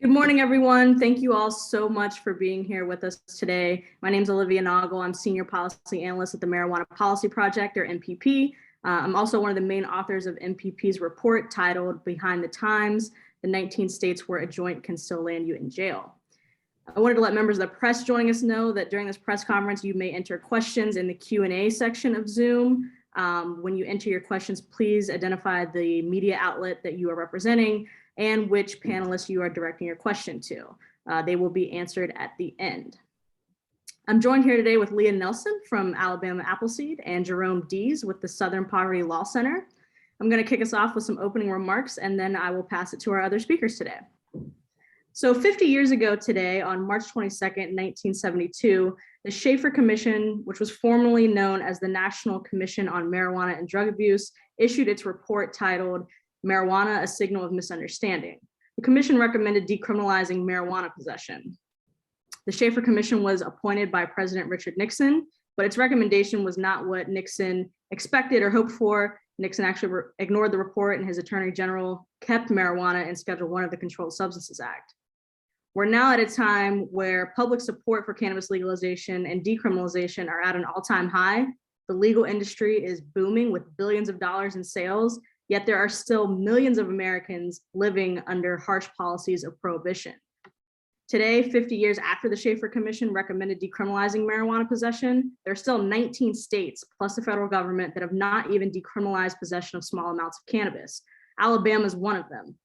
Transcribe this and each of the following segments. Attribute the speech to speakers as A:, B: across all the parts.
A: Good morning, everyone. Thank you all so much for being here with us today. My name is Olivia Noggle. I'm Senior Policy Analyst at the Marijuana Policy Project, or MPP. I'm also one of the main authors of MPP's report titled Behind the Times, the 19 States Where a Joint Can Still Land You in Jail. I wanted to let members of the press joining us know that during this press conference, you may enter questions in the Q&A section of Zoom. When you enter your questions, please identify the media outlet that you are representing and which panelists you are directing your question to. They will be answered at the end. I'm joined here today with Leah Nelson from Alabama Appleseed and Jerome Dees with the Southern Poverty Law Center. I'm going to kick us off with some opening remarks, and then I will pass it to our other speakers today. So 50 years ago today, on March 22nd, 1972, the Shafer Commission, which was formerly known as the National Commission on Marijuana and Drug Abuse, issued its report titled Marijuana, a Signal of Misunderstanding. The commission recommended decriminalizing marijuana possession. The Shafer Commission was appointed by President Richard Nixon, but its recommendation was not what Nixon expected or hoped for. Nixon actually ignored the report, and his attorney general kept marijuana in Schedule I of the Controlled Substances Act. We're now at a time where public support for cannabis legalization and decriminalization are at an all-time high. The legal industry is booming with billions of dollars in sales, yet there are still millions of Americans living under harsh policies of prohibition. Today, 50 years after the Shafer Commission recommended decriminalizing marijuana possession, there are still 19 states, plus the federal government, that have not even decriminalized possession of small amounts of cannabis. Alabama is one of them.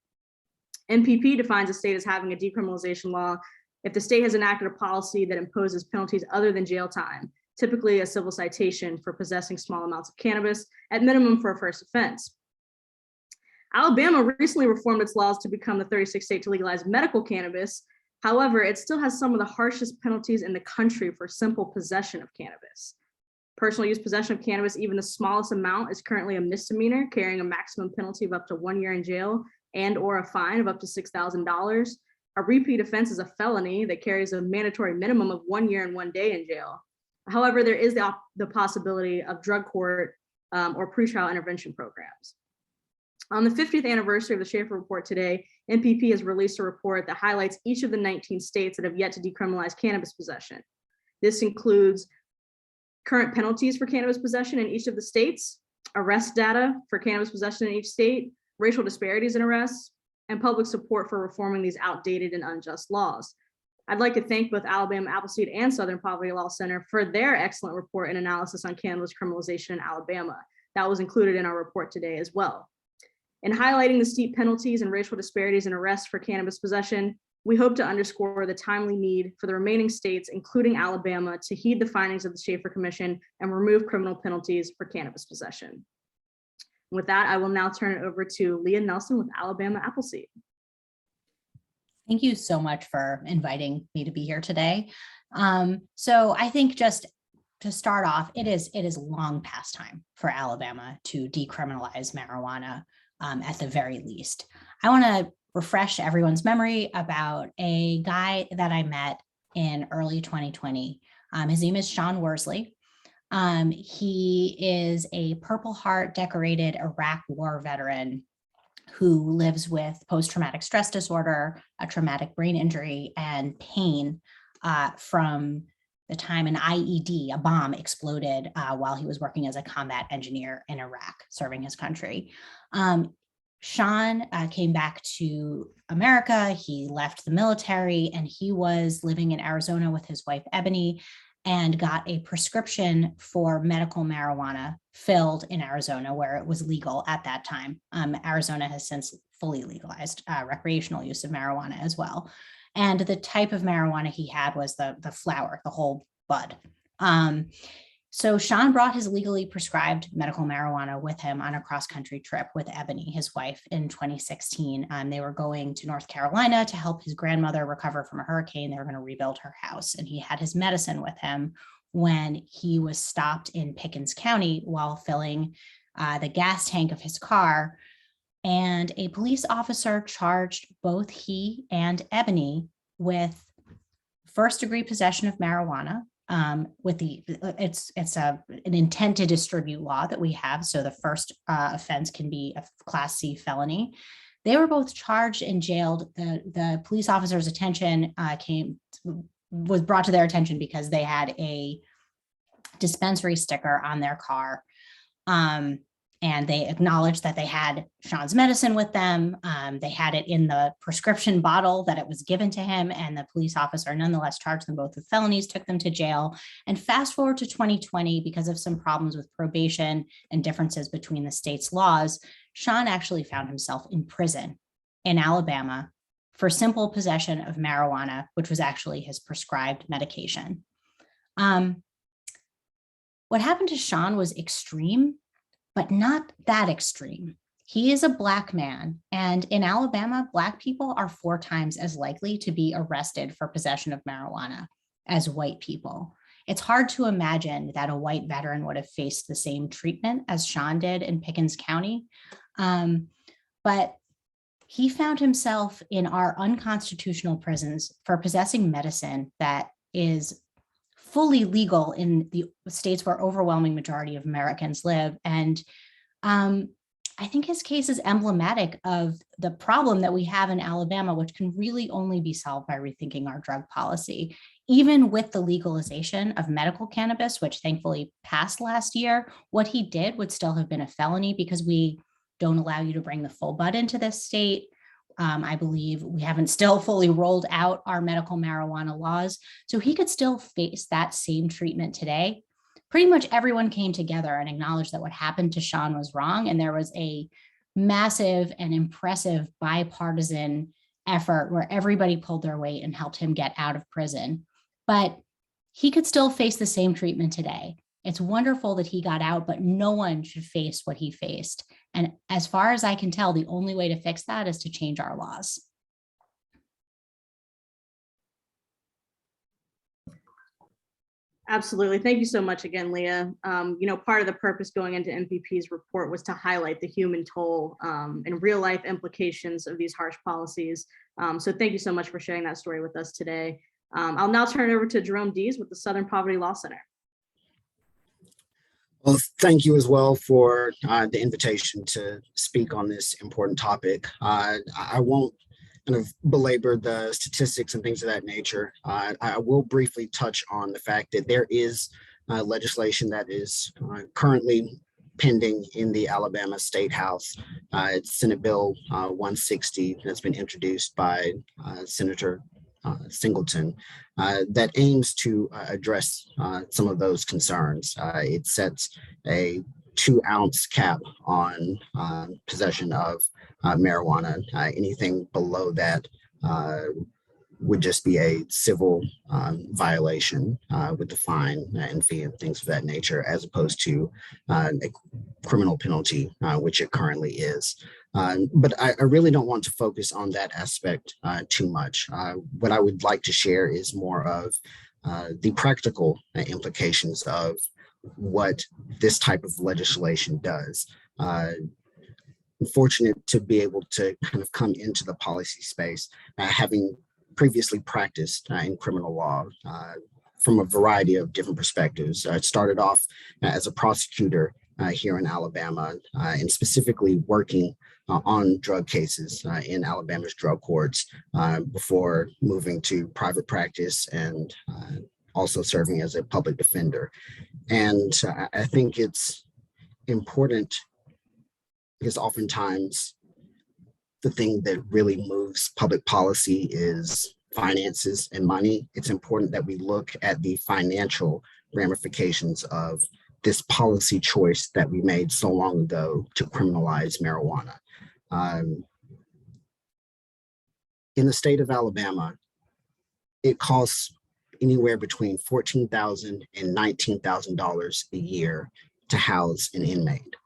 A: MPP defines a state as having a decriminalization law if the state has enacted a policy that imposes penalties other than jail time, typically a civil citation for possessing small amounts of cannabis, at minimum for a first offense. Alabama recently reformed its laws to become the 36th state to legalize medical cannabis. However, it still has some of the harshest penalties in the country for simple possession of cannabis. Personal use possession of cannabis, even the smallest amount, is currently a misdemeanor, carrying a maximum penalty of up to 1 year in jail and or a fine of up to $6,000. A repeat offense is a felony that carries a mandatory minimum of 1 year and 1 day in jail. However, there is the possibility of drug court or pretrial intervention programs. On the 50th anniversary of the Shafer Report today, MPP has released a report that highlights each of the 19 states that have yet to decriminalize cannabis possession. This includes current penalties for cannabis possession in each of the states, arrest data for cannabis possession in each state, racial disparities in arrests, and public support for reforming these outdated and unjust laws. I'd like to thank both Alabama Appleseed and Southern Poverty Law Center for their excellent report and analysis on cannabis criminalization in Alabama. That was included in our report today as well. In highlighting the steep penalties and racial disparities in arrests for cannabis possession, we hope to underscore the timely need for the remaining states, including Alabama, to heed the findings of the Shafer Commission and remove criminal penalties for cannabis possession. With that, I will now turn it over to Leah Nelson with Alabama Appleseed.
B: Thank you so much for inviting me to be here today. So I think just to start off, it is long past time for Alabama to decriminalize marijuana, at the very least. I want to refresh everyone's memory about a guy that I met in early 2020. His name is Sean Worsley. He is a Purple Heart decorated Iraq War veteran who lives with post-traumatic stress disorder, a traumatic brain injury, and pain from the time an IED, a bomb, exploded while he was working as a combat engineer in Iraq, serving his country. Sean came back to America. He left the military and he was living in Arizona with his wife, Ebony, and got a prescription for medical marijuana filled in Arizona, where it was legal at that time. Arizona has since fully legalized recreational use of marijuana as well. And the type of marijuana he had was the flower, the whole bud. So Sean brought his legally prescribed medical marijuana with him on a cross-country trip with Ebony, his wife, in 2016. They were going to North Carolina to help his grandmother recover from a hurricane. They were going to rebuild her house, and he had his medicine with him when he was stopped in Pickens County while filling the gas tank of his car. And a police officer charged both he and Ebony with first-degree possession of marijuana. It's an intent to distribute law that we have. So the first offense can be a Class C felony. They were both charged and jailed. The police officer's attention was brought to their attention because they had a dispensary sticker on their car. And they acknowledged that they had Sean's medicine with them. They had it in the prescription bottle that it was given to him, and the police officer nonetheless charged them both with felonies, took them to jail. And fast forward to 2020, because of some problems with probation and differences between the state's laws, Sean actually found himself in prison in Alabama for simple possession of marijuana, which was actually his prescribed medication. What happened to Sean was extreme, but not that extreme. He is a Black man, and in Alabama, Black people are 4 times as likely to be arrested for possession of marijuana as white people. It's hard to imagine that a white veteran would have faced the same treatment as Sean did in Pickens County, but he found himself in our unconstitutional prisons for possessing medicine that is fully legal in the states where overwhelming majority of Americans live. And I think his case is emblematic of the problem that we have in Alabama, which can really only be solved by rethinking our drug policy. Even with the legalization of medical cannabis, which thankfully passed last year, what he did would still have been a felony because we don't allow you to bring the full bud into this state. I believe we haven't still fully rolled out our medical marijuana laws. So he could still face that same treatment today. Pretty much everyone came together and acknowledged that what happened to Sean was wrong. And there was a massive and impressive bipartisan effort where everybody pulled their weight and helped him get out of prison. But he could still face the same treatment today. It's wonderful that he got out, but no one should face what he faced. And as far as I can tell, the only way to fix that is to change our laws.
A: Absolutely. Thank you so much again, Leah. Part of the purpose going into MPP's report was to highlight the human toll and real life implications of these harsh policies. So thank you so much for sharing that story with us today. I'll now turn it over to Jerome Dees with the Southern Poverty Law Center.
C: Well, thank you as well for the invitation to speak on this important topic. I won't kind of belabor the statistics and things of that nature. I will briefly touch on the fact that there is legislation that is currently pending in the Alabama State House. It's Senate Bill 160 that's been introduced by Senator Singleton that aims to address some of those concerns. It sets a 2-ounce cap on possession of marijuana. Anything below that would just be a civil violation with the fine and fee and things of that nature, as opposed to a criminal penalty, which it currently is. But I really don't want to focus on that aspect too much. What I would like to share is more of the practical implications of what this type of legislation does. I'm fortunate to be able to kind of come into the policy space, having previously practiced in criminal law from a variety of different perspectives. I started off as a prosecutor here in Alabama, and specifically working on drug cases in Alabama's drug courts before moving to private practice and also serving as a public defender. And I think it's important because oftentimes the thing that really moves public policy is finances and money. It's important that we look at the financial ramifications of this policy choice that we made so long ago to criminalize marijuana. In the state of Alabama, it costs anywhere between $14,000 and $19,000 a year to house an inmate.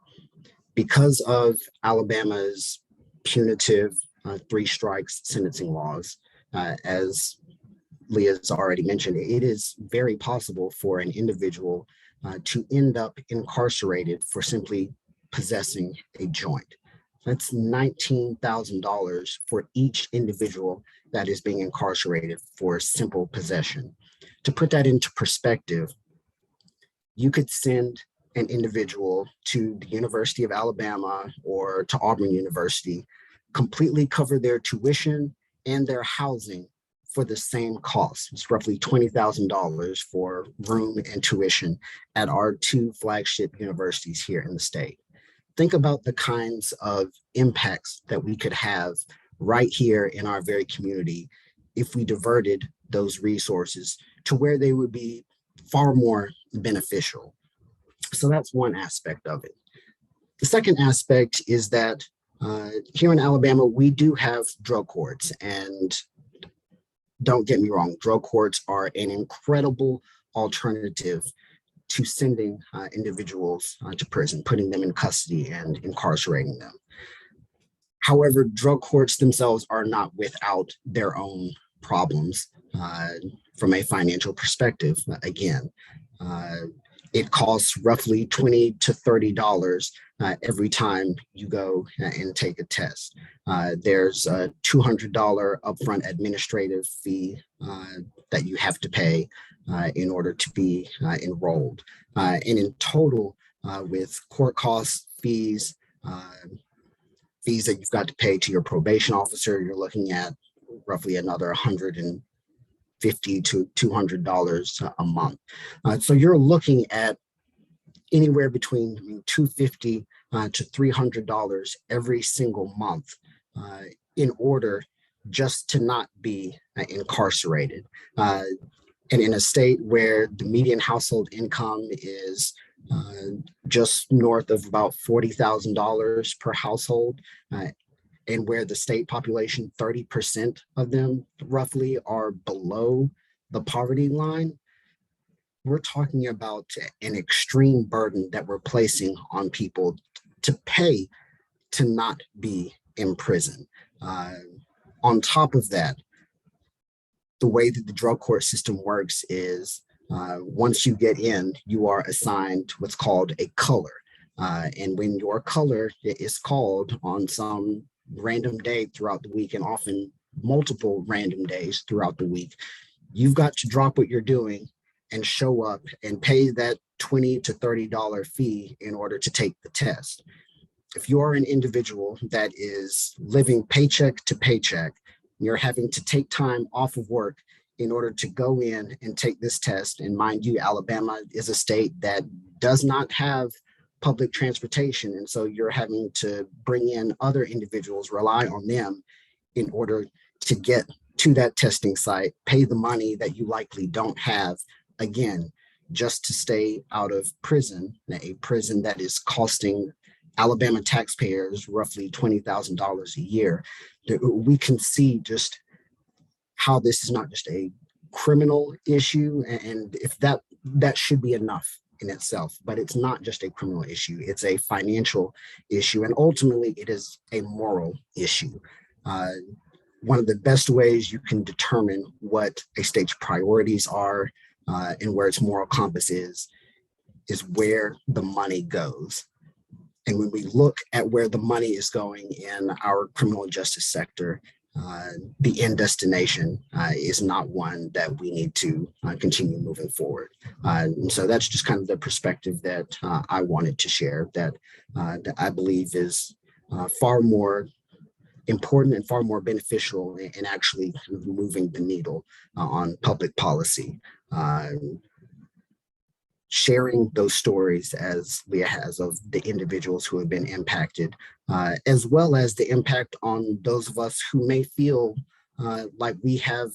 C: Because of Alabama's punitive 3 strikes sentencing laws, as Leah's already mentioned, it is very possible for an individual to end up incarcerated for simply possessing a joint. That's $19,000 for each individual that is being incarcerated for simple possession. To put that into perspective, you could send an individual to the University of Alabama or to Auburn University completely cover their tuition and their housing for the same cost. It's roughly $20,000 for room and tuition at our two flagship universities here in the state. Think about the kinds of impacts that we could have right here in our very community if we diverted those resources to where they would be far more beneficial. So that's one aspect of it. The second aspect is that here in Alabama, we do have drug courts, and don't get me wrong, drug courts are an incredible alternative to sending individuals to prison, putting them in custody and incarcerating them. However, drug courts themselves are not without their own problems from a financial perspective. Again, it costs roughly $20 to $30 every time you go and take a test. There's a $200 upfront administrative fee that you have to pay in order to be enrolled. And in total, with court costs, fees, fees that you've got to pay to your probation officer, you're looking at roughly another $150 to $200 a month. So you're looking at anywhere between $250 to $300 every single month in order just to not be incarcerated. And in a state where the median household income is just north of about $40,000 per household, and where the state population, 30% of them roughly are below the poverty line, we're talking about an extreme burden that we're placing on people to pay to not be in prison. On top of that, the way that the drug court system works is once you get in, you are assigned what's called a color. And when your color is called on some random day throughout the week, and often multiple random days throughout the week, you've got to drop what you're doing and show up and pay that $20 to $30 fee in order to take the test. If you are an individual that is living paycheck to paycheck, you're having to take time off of work in order to go in and take this test. And mind you, Alabama is a state that does not have public transportation. And so you're having to bring in other individuals, rely on them in order to get to that testing site, pay the money that you likely don't have, again, just to stay out of prison, a prison that is costing Alabama taxpayers roughly $20,000 a year. We can see just how this is not just a criminal issue, and if that should be enough in itself, but it's not just a criminal issue, it's a financial issue, and ultimately it is a moral issue. One of the best ways you can determine what a state's priorities are and where its moral compass is where the money goes. And when we look at where the money is going in our criminal justice sector, the end destination is not one that we need to continue moving forward. And so that's just kind of the perspective that I wanted to share, that I believe is far more important and far more beneficial in actually kind of moving the needle on public policy. Sharing those stories, as Leah has, of the individuals who have been impacted, as well as the impact on those of us who may feel like we have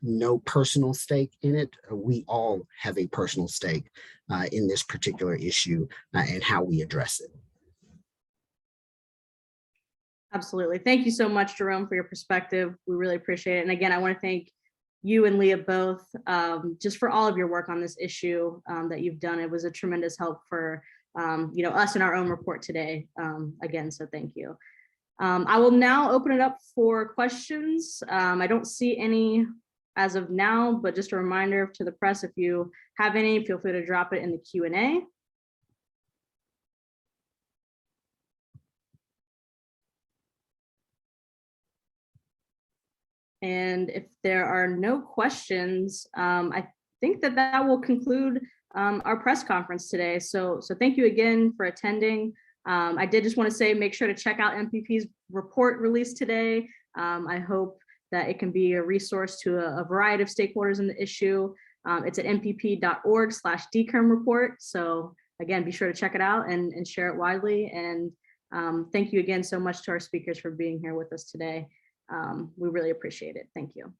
C: no personal stake in it. We all have a personal stake in this particular issue and how we address it.
A: Absolutely. Thank you so much, Jerome, for your perspective. We really appreciate it. And again, I want to thank you and Leah both just for all of your work on this issue that you've done. It was a tremendous help for us in our own report today. Again, so thank you. I will now open it up for questions. I don't see any as of now, but just a reminder to the press, if you have any, feel free to drop it in the Q&A. And if there are no questions, I think that will conclude our press conference today. So thank you again for attending. I did just want to say, make sure to check out MPP's report released today. I hope that it can be a resource to a variety of stakeholders in the issue. It's at mpp.org/decrim report. So again, be sure to check it out and share it widely. And thank you again so much to our speakers for being here with us today. We really appreciate it. Thank you.